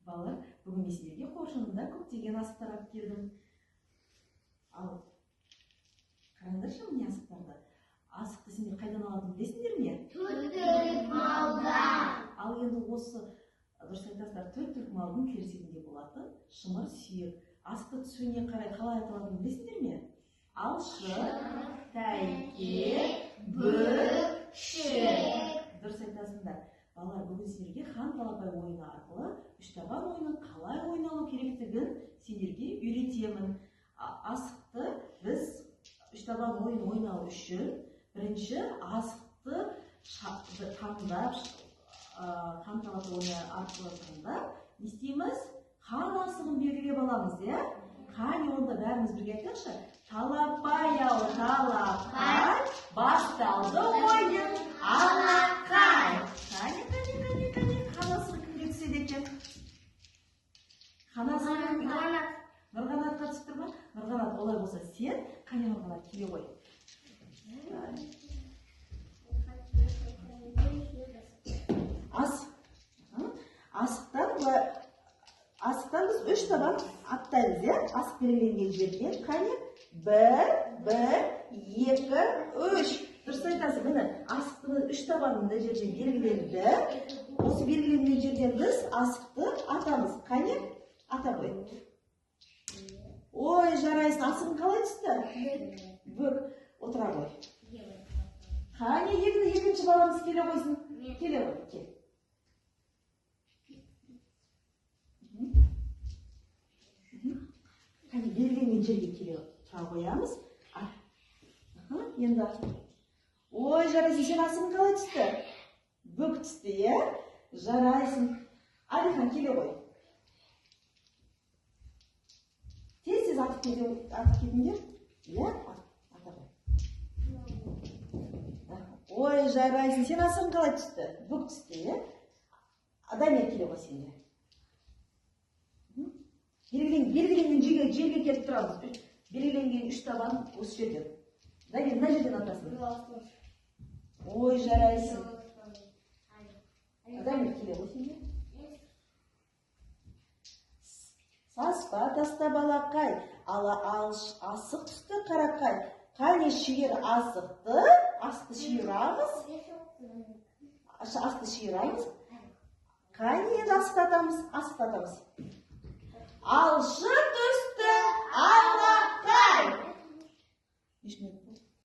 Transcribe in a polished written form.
Балалар, бүгін мен сіздерге қоржынымда көптеген асықтар алып келдім. Ал қараңдаршы міне асықтарды. Асықты сендер қайдан алатынын білесіңдер ме? Төрт малдан. Ал енді осы дұрыс айтасыздар, төрт малдың терісінде болатын шымыр сүйек. Асықты түсуіне қарай қалай аталатынын білесіңдер ме? Алшық, тәйке, бүкшек. Дұрыс айтасыңдар. Балалар, бүгін сендерге хан талапай ойыны арқылы үш табан ойынын қалай ойналу керектігін сендерге үйретемін. Асықты біз үш табан ойын ойнау үшін бірінші асықты таңдап, хан талапай ойыны арқылы таңдап, не істейміз? Хан асығын белгілеп аламыз, иә? Қане онда бәріміз бірге айтайықшы. Талапай-ау талапай, басталды ойын алақай. Қане, хан асығы кімге түседі екен? Хан асығы Нұрғанатқа түсіп тұр ма? Нұрғанат, олай болса сен, қане Нұрғанат, келе ғой. Асықтан біз үш табан аттаймыз, иә? Асық белгіленген жерден. Қане? Бір, екі, үш. Дұрыс айтасың, міне, асықтың үш табанында жерден белгіленді. Осы белгіленген жерден біз асықты атамыз. Қане? Ата қой. Ой, жарайсың, асығың қалай түсті? Бүк, отыра қой. Қане, екінші баламыз келе қойсын. Келе қой, кел. Қане, белгіленген жерге келе тұра қоямыз. Енді, ой, жарайсың, сен асығың қалай түсті? Бүк түсті, е? Жарайсың. Алихан, келе қой. Тез атып кетіңдер. Иә, ата қой. Ой, жарайсың, сен асығың қалай түсті? Бүк түсті, е? Дамир, келе қой сенде. Белгіленген жерге келіп тұрамыз. Белгіленген үш табан осы жерден. Дамир, мына жерден атасың. Ой, жарайсың. Дамир, келе қой сенде. Саспа таста балақай, асық түсті қарақай. Қане шүйір асықты, асты шүйірамыз. Асты шүйірамыз. Қане енді асықтатамыз. Алшы түсті алақай.